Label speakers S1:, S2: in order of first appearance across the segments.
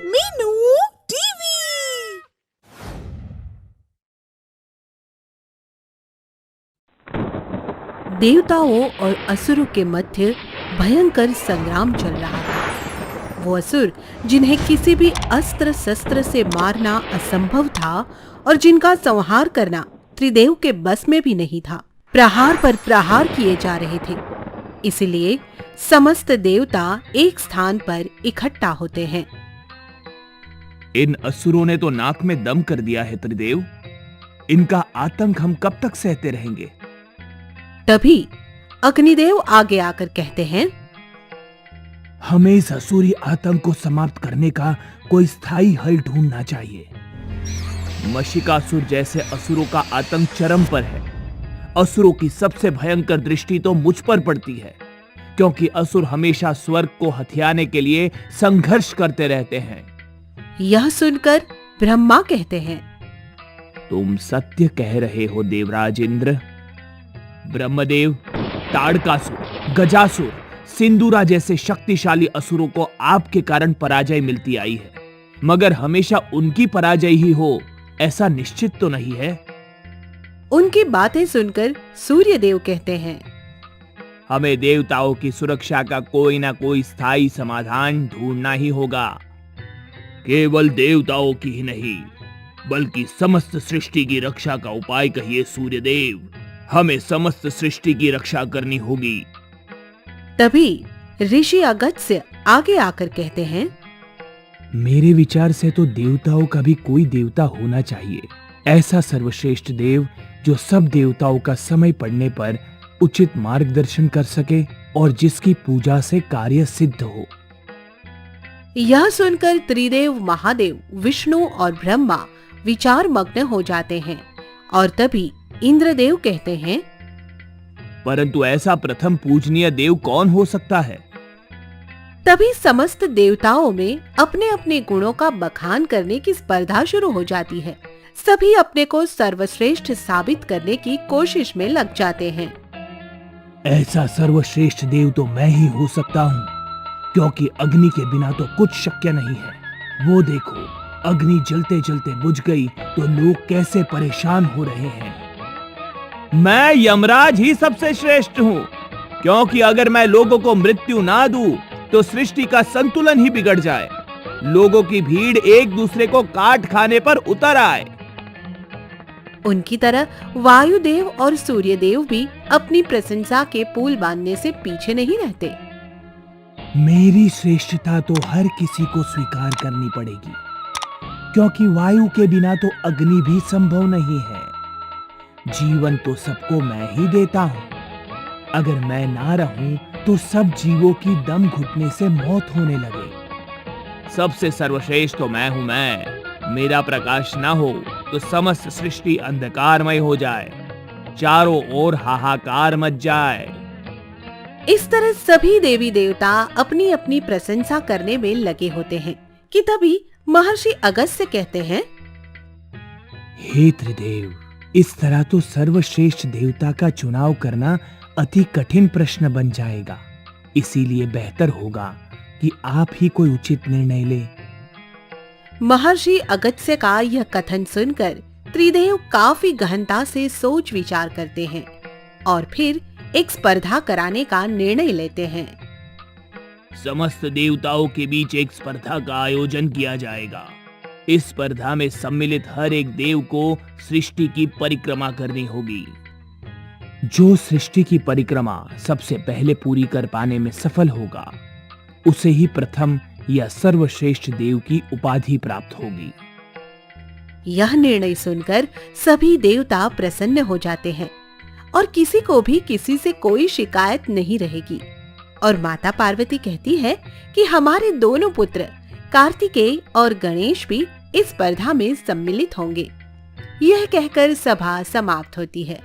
S1: Meenu TV.
S2: देवताओं और असुरों के मध्य भयंकर संग्राम चल रहा था। वो असुर जिन्हें किसी भी अस्त्र शस्त्र से मारना असंभव था और जिनका संहार करना त्रिदेव के बस में भी नहीं था, प्रहार पर प्रहार किए जा रहे थे। इसलिए समस्त देवता एक स्थान पर इकट्ठा होते हैं।
S3: इन असुरों ने तो नाक में दम कर दिया है त्रिदेव। इनका आतंक हम कब तक सहते रहेंगे?
S2: तभी अग्निदेव आगे आकर कहते हैं,
S3: हमें इस असुरी आतंक को समाप्त करने का कोई स्थायी हल ढूंढना चाहिए। मशिकासुर जैसे असुरों का आतंक चरम पर है। असुरों की सबसे भयंकर दृष्टि तो मुझ पर पड़ती है, क्योंकि असुर हमेशा स्वर्ग को हथियाने के लिए संघर्ष करते रहते हैं।
S2: यह सुनकर ब्रह्मा कहते हैं,
S3: तुम सत्य कह रहे हो देवराज इंद्र। ब्रह्मदेव, ताड़कासुर, गजासुर, सिंदूरा जैसे शक्तिशाली असुरों को आपके कारण पराजय मिलती आई है, मगर हमेशा उनकी पराजय ही हो ऐसा निश्चित तो नहीं है।
S2: उनकी बातें सुनकर सूर्यदेव कहते हैं,
S3: हमें देवताओं की सुरक्षा का कोई ना कोई स्थायी समाधान ढूंढना ही होगा। केवल देवताओं की ही नहीं, बल्कि समस्त सृष्टि की रक्षा का उपाय कहिए सूर्यदेव। हमें समस्त सृष्टि की रक्षा करनी होगी।
S2: तभी ऋषि अगस्त्य आगे आकर कहते हैं,
S3: मेरे विचार से तो देवताओं का भी कोई देवता होना चाहिए, ऐसा सर्वश्रेष्ठ देव जो सब देवताओं का समय पड़ने पर उचित मार्गदर्शन कर सके और जिसकी पूजा से कार्य सिद्ध हो।
S2: यह सुनकर त्रिदेव महादेव विष्णु और ब्रह्मा विचार मग्न हो जाते हैं और तभी इंद्रदेव कहते हैं,
S3: परंतु ऐसा प्रथम पूजनीय देव कौन हो सकता है?
S2: तभी समस्त देवताओं में अपने अपने गुणों का बखान करने की स्पर्धा शुरू हो जाती है। सभी अपने को सर्वश्रेष्ठ साबित करने की कोशिश में लग जाते हैं।
S3: ऐसा सर्वश्रेष्ठ देव तो मैं ही हो सकता हूँ, क्योंकि अग्नि के बिना तो कुछ शक्य नहीं है। वो देखो, अग्नि जलते जलते बुझ गई तो लोग कैसे परेशान हो रहे हैं। मैं यमराज ही सबसे श्रेष्ठ हूँ, क्योंकि अगर मैं लोगों को मृत्यु ना दूं, तो सृष्टि का संतुलन ही बिगड़ जाए। लोगों की भीड़ एक दूसरे को काट खाने पर उतर आए।
S2: उनकी तरह वायुदेव और सूर्यदेव भी अपनी प्रशंसा के पुल बांधने से पीछे नहीं रहते।
S3: मेरी श्रेष्ठता तो हर किसी को स्वीकार करनी पड़ेगी, क्योंकि वायु के बिना तो अग्नि भी संभव नहीं है। जीवन तो सबको मैं ही देता हूँ। अगर मैं ना रहूं तो सब जीवों की दम घुटने से मौत होने लगे। सबसे सर्वश्रेष्ठ तो मैं हूँ मैं। मेरा प्रकाश ना हो तो समस्त सृष्टि अंधकारमय हो जाए, चारों ओर हाहाकार मच जाए।
S2: इस तरह सभी देवी देवता अपनी अपनी प्रशंसा करने में लगे होते हैं कि तभी महर्षि अगस्त्य कहते हैं,
S3: हे त्रिदेव, इस तरह तो सर्वश्रेष्ठ देवता का चुनाव करना अति कठिन प्रश्न बन जाएगा। इसीलिए बेहतर होगा कि आप ही कोई उचित निर्णय ले।
S2: महर्षि अगस्त्य का यह कथन सुनकर त्रिदेव काफी गहनता से सोच विचार करते हैं और फिर एक स्पर्धा कराने का निर्णय लेते हैं।
S3: समस्त देवताओं के बीच एक स्पर्धा का आयोजन किया जाएगा। इस स्पर्धा में सम्मिलित हर एक देव को सृष्टि की परिक्रमा करनी होगी। जो सृष्टि की परिक्रमा सबसे पहले पूरी कर पाने में सफल होगा, उसे ही प्रथम या सर्वश्रेष्ठ देव की उपाधि प्राप्त होगी।
S2: यह निर्णय सुनकर सभी देवता प्रसन्न हो जाते हैं और किसी को भी किसी से कोई शिकायत नहीं रहेगी। और माता पार्वती कहती है कि हमारे दोनों पुत्र कार्तिकेय और गणेश भी इस स्पर्धा में सम्मिलित होंगे। यह कहकर सभा समाप्त होती है।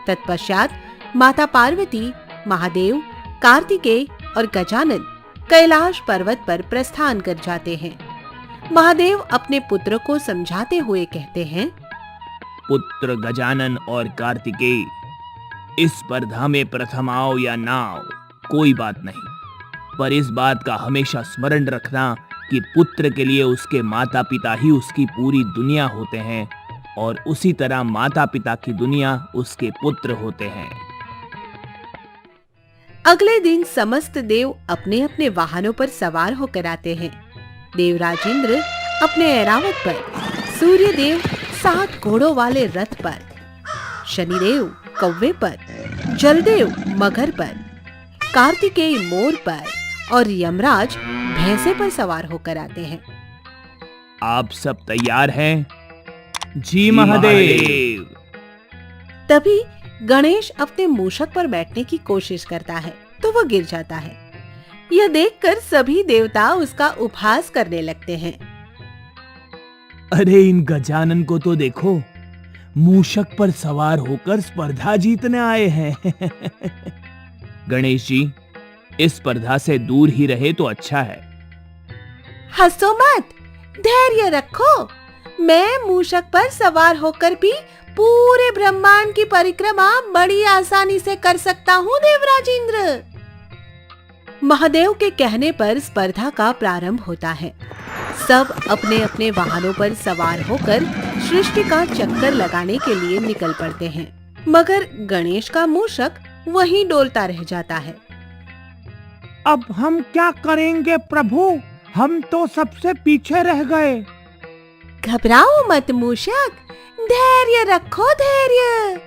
S2: तत्पश्चात माता पार्वती, महादेव, कार्तिकेय और गजानन कैलाश पर्वत पर प्रस्थान कर जाते हैं। महादेव अपने पुत्र को समझाते हुए कहते हैं,
S3: पुत्र गजानन और कार्तिकेय, इस स्पर्धा में प्रथम आओ या ना आओ कोई बात नहीं, पर इस बात का हमेशा स्मरण रखना कि पुत्र के लिए उसके माता पिता ही उसकी पूरी दुनिया होते हैं और उसी तरह माता पिता की दुनिया उसके पुत्र होते हैं।
S2: अगले दिन समस्त देव अपने अपने वाहनों पर सवार होकर आते हैं। देवराज इंद्र अपने ऐरावत पर, सूर्य देव 7 घोड़ों वाले रथ पर, शनिदेव कौवे पर, जलदेव मगर पर, कार्तिकेय मोर पर और यमराज भैंसे पर सवार होकर आते हैं।
S3: आप सब तैयार हैं? जी महादेव।
S2: तभी गणेश अपने मूषक पर बैठने की कोशिश करता है तो वो गिर जाता है। यह देखकर सभी देवता उसका उपहास करने लगते हैं।
S3: अरे इन गजानन को तो देखो, मूषक पर सवार होकर स्पर्धा जीतने आए हैं। गणेश जी, इस स्पर्धा से दूर ही रहे तो अच्छा है।
S2: हंसो मत, धैर्य रखो। मैं मूषक पर सवार होकर भी पूरे ब्रह्मांड की परिक्रमा बड़ी आसानी से कर सकता हूँ देवराज इंद्र। महादेव के कहने पर स्पर्धा का प्रारंभ होता है। सब अपने अपने वाहनों पर सवार होकर सृष्टि का चक्कर लगाने के लिए निकल पड़ते हैं, मगर गणेश का मूषक वहीं डोलता रह जाता है।
S3: अब हम क्या करेंगे प्रभु? हम तो सबसे पीछे रह गए।
S2: घबराओ मत मूषक, धैर्य रखो धैर्य।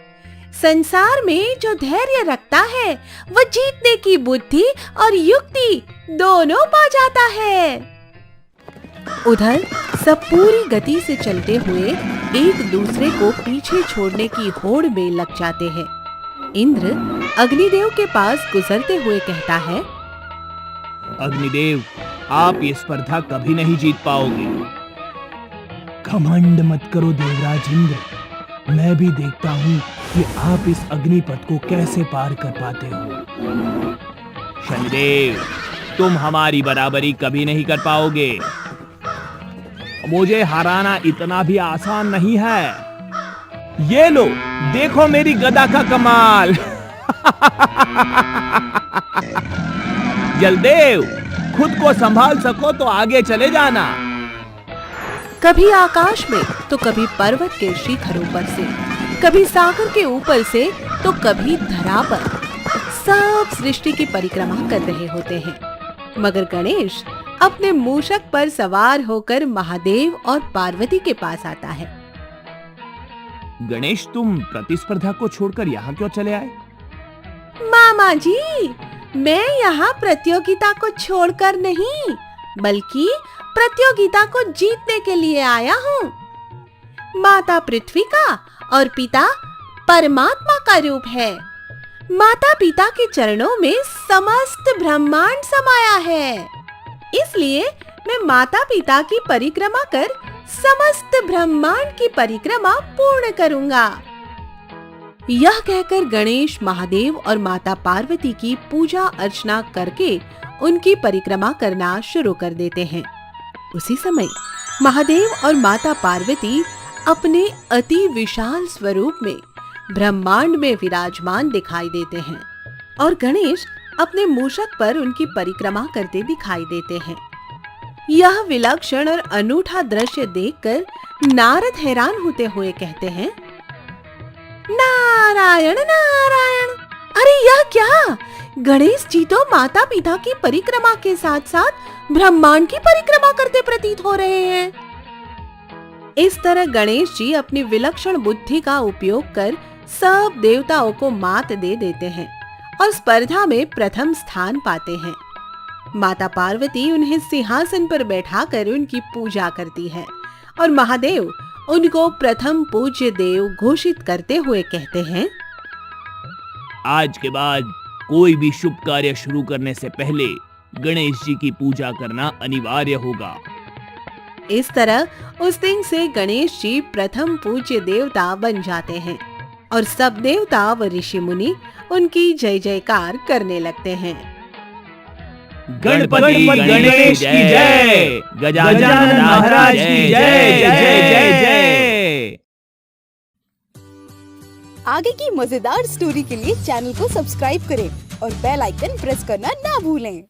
S2: संसार में जो धैर्य रखता है वह जीतने की बुद्धि और युक्ति दोनों पा जाता है। उधर सब पूरी गति से चलते हुए एक दूसरे को पीछे छोड़ने की होड़ में लग जाते हैं। इंद्र अग्निदेव के पास गुजरते हुए कहता है,
S3: अग्निदेव, आप ये स्पर्धा कभी नहीं जीत पाओगे। घमंड मत करो देवराज इंद्र, मैं भी देखता हूँ कि आप इस अग्निपथ को कैसे पार कर पाते हो। शनिदेव, तुम हमारी बराबरी कभी नहीं कर पाओगे। मुझे हराना इतना भी आसान नहीं है। ये लो, देखो मेरी गदा का कमाल। जलदेव, खुद को संभाल सको तो आगे चले जाना।
S2: कभी आकाश में तो कभी पर्वत के शिखरों पर से, कभी सागर के ऊपर से तो कभी धरा पर सब सृष्टि की परिक्रमा कर रहे होते हैं, मगर गणेश अपने मूषक पर सवार होकर महादेव और पार्वती के पास आता है।
S3: गणेश, तुम प्रतिस्पर्धा को छोड़कर यहाँ क्यों चले आए?
S2: मामा जी, मैं यहाँ प्रतियोगिता को छोड़कर नहीं, बल्कि प्रतियोगिता को जीतने के लिए आया हूँ। माता पृथ्वी का और पिता परमात्मा का रूप है। माता पिता के चरणों में समस्त ब्रह्मांड समाया है, इसलिए मैं माता पिता की परिक्रमा कर समस्त ब्रह्मांड की परिक्रमा पूर्ण करूंगा। यह कहकर गणेश महादेव और माता पार्वती की पूजा अर्चना करके उनकी परिक्रमा करना शुरू कर देते हैं। उसी समय महादेव और माता पार्वती अपने अति विशाल स्वरूप में ब्रह्मांड में विराजमान दिखाई देते हैं और गणेश अपने मूषक पर उनकी परिक्रमा करते दिखाई देते हैं। यह विलक्षण और अनूठा दृश्य देखकर नारद हैरान होते हुए कहते हैं, नारायण नारायण, अरे यह क्या? गणेश जी तो माता पिता की परिक्रमा के साथ साथ ब्रह्मांड की परिक्रमा करते प्रतीत हो रहे हैं। इस तरह गणेश जी अपनी विलक्षण बुद्धि का उपयोग कर सब देवताओं को मात दे देते हैं और स्पर्धा में प्रथम स्थान पाते हैं। माता पार्वती उन्हें सिंहासन पर बैठाकर उनकी पूजा करती है और महादेव उनको प्रथम पूज्य देव घोषित करते हुए कहते हैं,
S3: आज के बाद कोई भी शुभ कार्य शुरू करने से पहले गणेश जी की पूजा करना अनिवार्य होगा।
S2: इस तरह उस दिन से गणेश जी प्रथम पूज्य देवता बन जाते हैं और सब देवता व ऋषि मुनि उनकी जय जयकार करने लगते हैं।
S3: गणपति गणेश की जय, गजानन महाराज की जय जय जय जय।
S1: आगे की मजेदार स्टोरी के लिए चैनल को सब्सक्राइब करें और बेल आइकन प्रेस करना ना भूलें।